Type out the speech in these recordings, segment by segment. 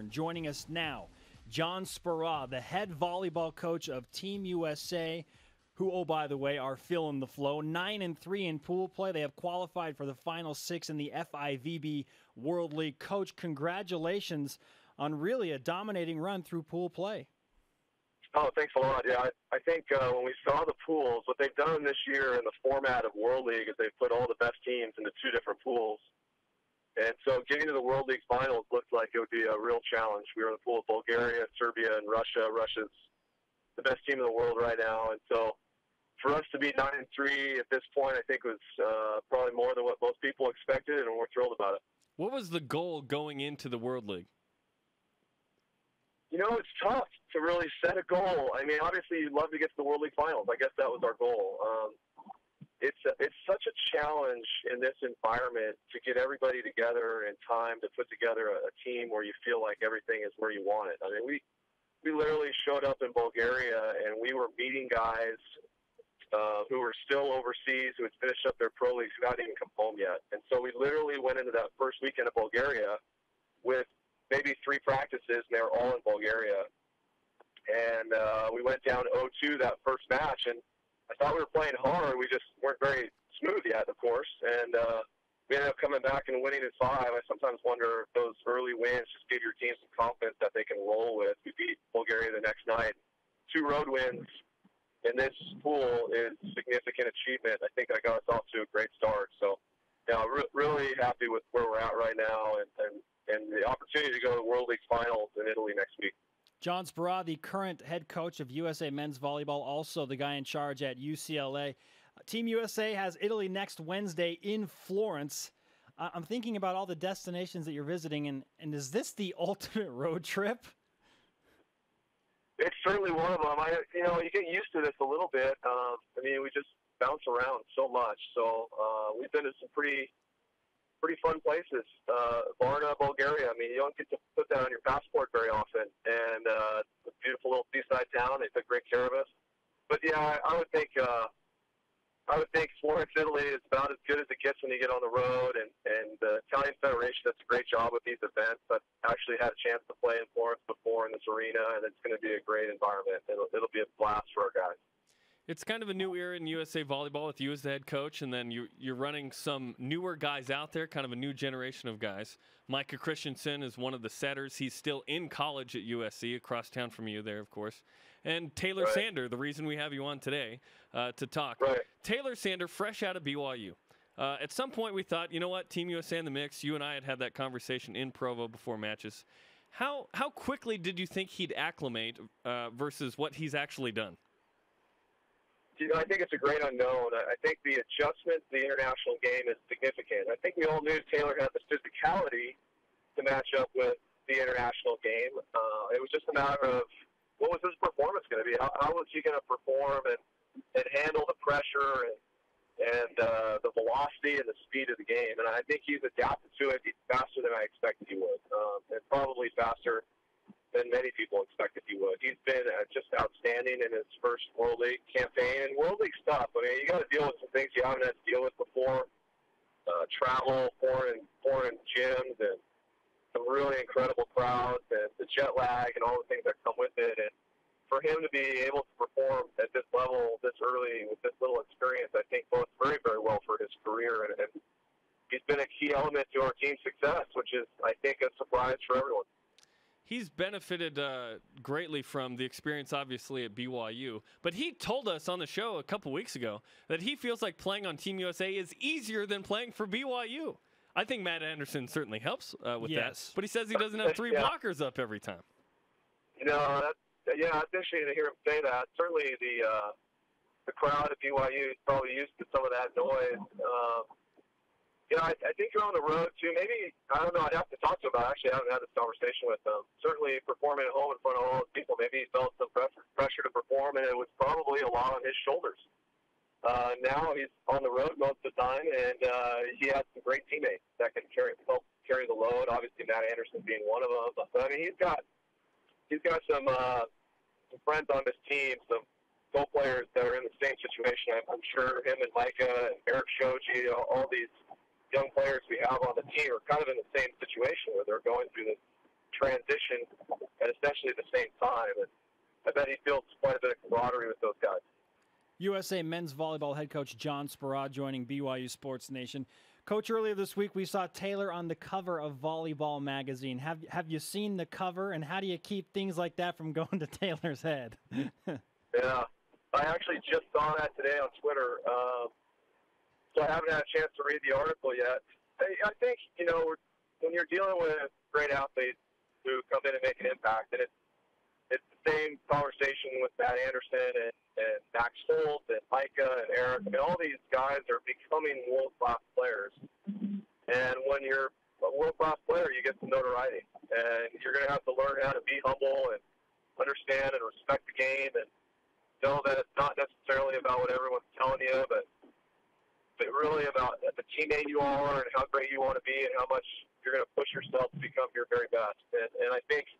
Joining us now, John Speraw, the head volleyball coach of Team USA, who, oh, by the way, are feeling the flow. 9-3 in pool play. They have qualified for the Final Six in the FIVB World League. Coach, congratulations on really a dominating run through pool play. Oh, thanks a lot. Yeah, I think when we saw the pools, what they've done this year in the format of World League is they've put all the best teams into two different pools. And so getting to the World League finals looked like it would be a real challenge. We were in the pool of Bulgaria, Serbia, and Russia. Russia's the best team in the world right now. And so for us to be 9-3 at this point, I think was probably more than what most people expected, and we're thrilled about it. What was the goal going into the World League? You know, it's tough to really set a goal. I mean, obviously, you'd love to get to the World League finals. I guess that was our goal. It's such a challenge in this environment to get everybody together in time to put together a team where you feel like everything is where you want it. I mean, we literally showed up in Bulgaria, and we were meeting guys who were still overseas, who had finished up their pro leagues, who hadn't even come home yet. And so we literally went into that first weekend of Bulgaria with maybe 3 practices, and they were all in Bulgaria. And we went down 0-2 that first match, and I thought we were playing hard. We just weren't very smooth yet, of course. And we ended up coming back and winning in 5. I sometimes wonder if those early wins just give your team some confidence that they can roll with. We beat Bulgaria the next night. 2 road wins in this pool is a significant achievement. I think that got us off to a great start. So, yeah, really happy with where we're at right now and the opportunity to go to the World League Finals in Italy next week. John Speraw, the current head coach of USA Men's Volleyball, also the guy in charge at UCLA. Team USA has Italy next Wednesday in Florence. I'm thinking about all the destinations that you're visiting, and is this the ultimate road trip? It's certainly one of them. You get used to this a little bit. I mean, we just bounce around so much. So we've been to some pretty fun places. Varna, Bulgaria. I mean, you don't get to put that on your passport very often. And it's a beautiful little seaside town. They took great care of us. But yeah, I would think Florence, Italy is about as good as it gets when you get on the road. And the Italian Federation does a great job with these events. I've actually had a chance to play in Florence before in this arena, and it's going to be a great environment. It'll be a blast for our guys. It's kind of a new era in USA Volleyball with you as the head coach, and then you're running some newer guys out there, kind of a new generation of guys. Micah Christensen is one of the setters. He's still in college at USC, across town from you there, of course. And Taylor Sander, the reason we have you on today to talk. Right. Taylor Sander, fresh out of BYU. At some point we thought, you know what, Team USA in the mix. You and I had that conversation in Provo before matches. How quickly did you think he'd acclimate versus what he's actually done? You know, I think it's a great unknown. I think the adjustment to the international game is significant. I think we all knew Taylor had the physicality to match up with the international game. It was just a matter of what was his performance going to be? How was he going to perform and handle the pressure and the velocity and the speed of the game? And I think he's adapted to it faster than I expected he would, and probably faster than many people expected he would. He's been just outstanding in his first World League campaign. And World League stuff, I mean, you got to deal with some things you haven't had to deal with before. Travel, foreign gyms, and some really incredible crowds, and the jet lag and all the things that come with it. And for him to be able to perform at this level this early with this little experience, I think bodes very, very well for his career. And he's been a key element to our team's success, which is, I think, a surprise for everyone. He's benefited greatly from the experience, obviously, at BYU. But he told us on the show a couple weeks ago that he feels like playing on Team USA is easier than playing for BYU. I think Matt Anderson certainly helps with that. But he says he doesn't have 3 blockers up every time. You know, it's interesting to hear him say that. Certainly the crowd at BYU is probably used to some of that noise. I think you're on the road, too. Maybe, I don't know, I'd have to talk to him about it. Actually, I haven't had this conversation with him. Certainly performing at home in front of all those people, maybe he felt some pressure to perform, and it was probably a lot on his shoulders. Now he's on the road most of the time, and he has some great teammates that can help carry the load. Obviously, Matt Anderson being one of them. But, I mean, he's got some friends on his team, some co-players that are in the same situation. I'm sure him and Micah and Eric Shoji, all these young players we have on the team are kind of in the same situation where they're going through this transition at essentially the same time. And I bet he feels quite a bit of camaraderie with those guys. USA men's volleyball head coach John Speraw joining BYU Sports Nation. Coach, earlier this week we saw Taylor on the cover of Volleyball magazine. Have you seen the cover, and how do you keep things like that from going to Taylor's head? Yeah, I actually just saw that today on Twitter, so I haven't had a chance to read the article yet. I think, when you're dealing with great athletes who come in and make an impact, and it's the same conversation with Matt Anderson and Max Holt and Micah and Eric. I mean, all these guys are becoming world-class players. And when you're a world-class player, you get some notoriety. And you're going to have to learn how to be humble and understand and respect the game and know that it's not necessarily about what everyone's telling you, but really about the teammate you are and how great you want to be and how much you're going to push yourself to become your very best. And I think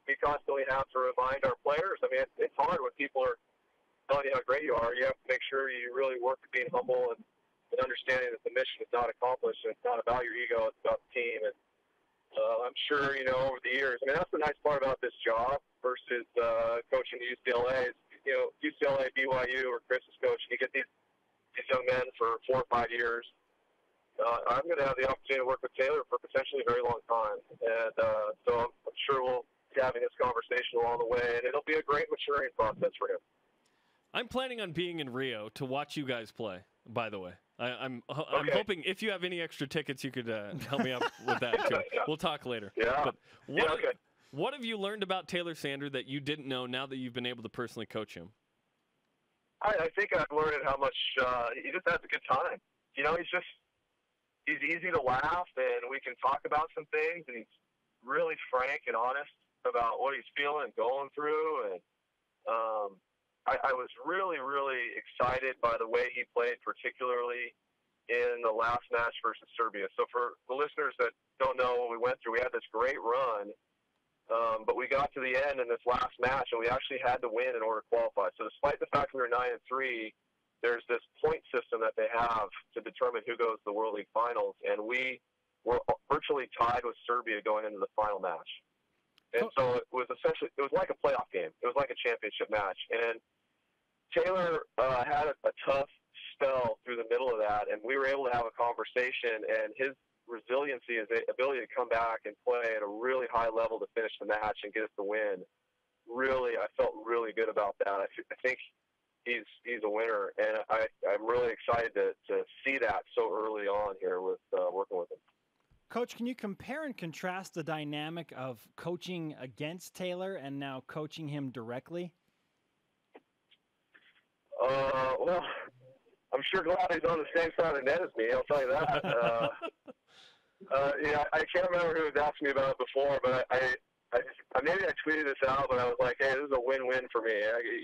we constantly have to remind our players. I mean, it's hard when people are telling you how great you are. You have to make sure you really work at being humble and understanding that the mission is not accomplished and it's not about your ego, it's about the team. And I'm sure, over the years, I mean, that's the nice part about this job versus coaching the UCLA. UCLA, BYU, or Chris is coaching, you get these young men for 4 or 5 years. I'm going to have the opportunity to work with Taylor for potentially a very long time. And so I'm sure we'll be having this conversation along the way, and it'll be a great maturing process for him. I'm planning on being in Rio to watch you guys play, by the way. I'm Okay. hoping if you have any extra tickets, you could help me out with that, too. Yeah. We'll talk later. Yeah. But Okay. what have you learned about Taylor Sander that you didn't know now that you've been able to personally coach him? I think I've learned how much he just has a good time. He's easy to laugh, and we can talk about some things, and he's really frank and honest about what he's feeling and going through. And I was really, really excited by the way he played, particularly in the last match versus Serbia. So for the listeners that don't know what we went through, we had this great run, but we got to the end in this last match, and we actually had to win in order to qualify. So despite the fact we were 9-3, there's this point system that they have to determine who goes to the World League Finals, and we were virtually tied with Serbia going into the final match. And so it was like a playoff game. It was like a championship match. And Taylor had a tough spell through the middle of that, and we were able to have a conversation, and his resiliency, his ability to come back and play at a really high level to finish the match and get us the win, really, I felt really good about that. I think he's a winner, and I'm really excited to see that so early on here with working with him. Coach, can you compare and contrast the dynamic of coaching against Taylor and now coaching him directly? Well, I'm sure glad he's on the same side of the net as me, I'll tell you that. I can't remember who was asking me about it before, but maybe I tweeted this out, but I was like, hey, this is a win-win for me.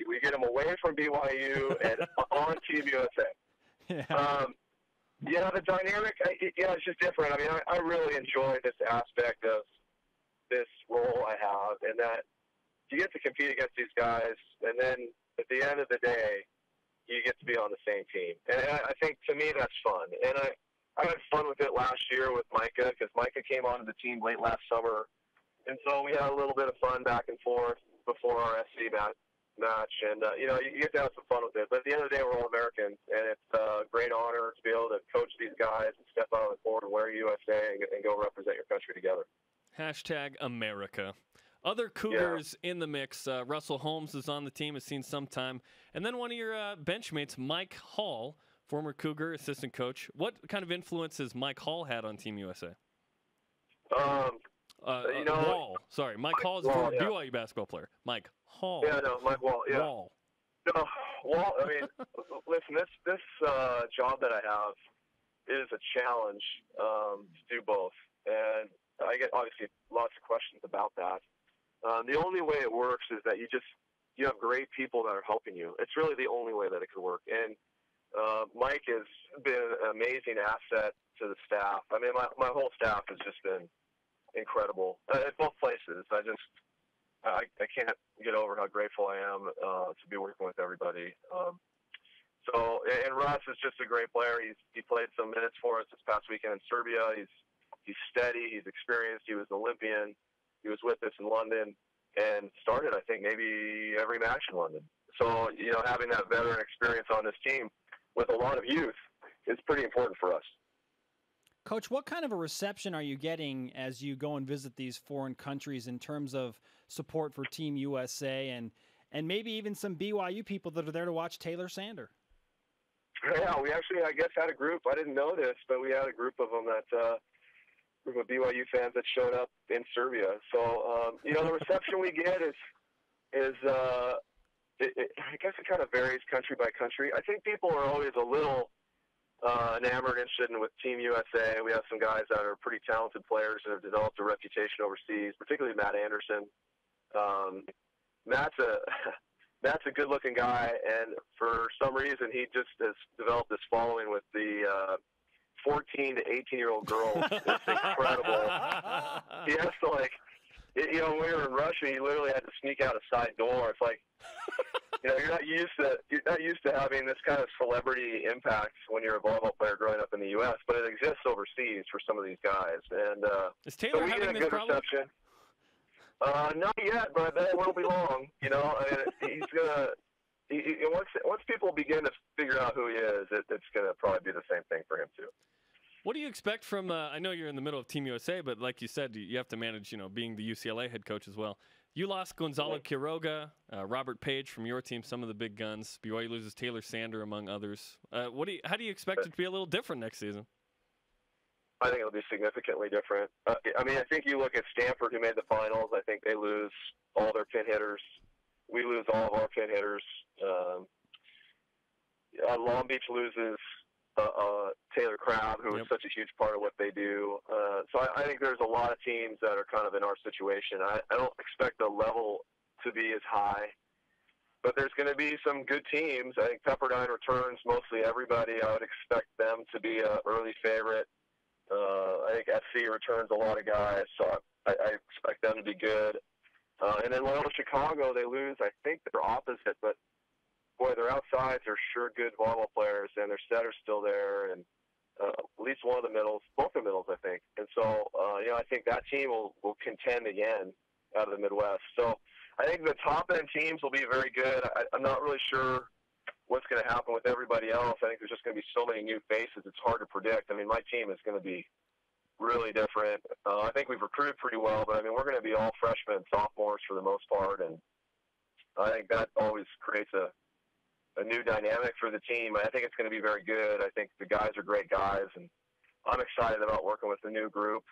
We get him away from BYU and on Team USA. Yeah. The dynamic, it's just different. I mean, I really enjoy this aspect of this role I have, and that you get to compete against these guys, and then at the end of the day, you get to be on the same team. And I think, to me, that's fun. And I had fun with it last year with Micah, because Micah came onto the team late last summer. And so we had a little bit of fun back and forth before our SC match. And, you get to have some fun with it. But at the end of the day, we're all Americans, and it's a great honor to be able to coach these guys and step out on the court and wear USA and go represent your country together. #America. Other Cougars in the mix. Russell Holmes is on the team, has seen some time. And then one of your benchmates, Mike Hall, former Cougar assistant coach. What kind of influence has Mike Hall had on Team USA? Wall. Sorry, Mike Hall is a former BYU basketball player. Mike Hall. Yeah, no, Mike Wall. Yeah. Wall. No, Wall. I mean, listen, this job that I have is a challenge to do both, and I get obviously lots of questions about that. The only way it works is that you have great people that are helping you. It's really the only way that it could work. And Mike has been an amazing asset to the staff. I mean, my whole staff has just been incredible at both places. I can't get over how grateful I am to be working with everybody. And Russ is just a great player. He played some minutes for us this past weekend in Serbia. He's steady. He's experienced. He was an Olympian. He was with us in London and started, I think, maybe every match in London. So, having that veteran experience on this team with a lot of youth is pretty important for us. Coach, what kind of a reception are you getting as you go and visit these foreign countries in terms of support for Team USA and maybe even some BYU people that are there to watch Taylor Sander? Yeah, we actually, I guess, had a group. I didn't know this, but we had a group of them group of BYU fans that showed up in Serbia. So, the reception we get I guess it kind of varies country by country. I think people are always a little enamored, interested with Team USA. We have some guys that are pretty talented players that have developed a reputation overseas, particularly Matt Anderson. Matt's a good-looking guy, and for some reason, he just has developed this following with the 14 to 18-year-old girls. It's incredible. He has to, when we were in Russia, he literally had to sneak out a side door. It's like, you're not used to having this kind of celebrity impact when you're a volleyball player growing up in the U.S., but it exists overseas for some of these guys. And is Taylor so having this problem? Reception. Not yet, but I bet it won't be long. He's gonna. Once people begin to figure out who he is, it's gonna probably be the same thing for him too. What do you expect from? I know you're in the middle of Team USA, but like you said, you have to manage. Being the UCLA head coach as well. You lost Gonzalo Quiroga, Robert Page from your team, some of the big guns. BYU loses Taylor Sander, among others. How do you expect it to be a little different next season? I think it'll be significantly different. I think you look at Stanford, who made the finals. I think they lose all their pin hitters. We lose all of our pin hitters. Long Beach loses Taylor Crabb, who is such a huge part of what they do. So I think there's a lot of teams that are kind of in our situation. I don't expect the level to be as high, but there's going to be some good teams. I think Pepperdine returns mostly everybody. I would expect them to be an early favorite. I think SC returns a lot of guys, so I expect them to be good. And then Loyola Chicago, they lose. I think they're opposite, but boy, their outsides are sure good volleyball players, and their setter's still there, and at least one of the middles, both the middles, I think. And so, I think that team will contend again out of the Midwest. So I think the top-end teams will be very good. I'm not really sure what's going to happen with everybody else. I think there's just going to be so many new faces. It's hard to predict. My team is going to be really different. I think we've recruited pretty well, but, we're going to be all freshmen and sophomores for the most part, and I think that always creates a new dynamic for the team. I think it's going to be very good. I think the guys are great guys, and I'm excited about working with the new group.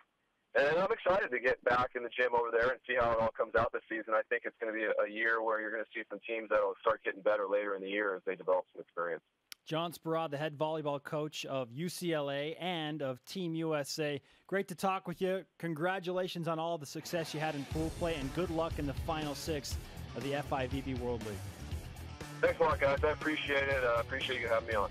And I'm excited to get back in the gym over there and see how it all comes out this season. I think it's going to be a year where you're going to see some teams that will start getting better later in the year as they develop some experience. John Speraw, the head volleyball coach of UCLA and of Team USA. Great to talk with you. Congratulations on all the success you had in pool play, and good luck in the Final Six of the FIVB World League. Thanks a lot, guys. I appreciate it. I appreciate you having me on.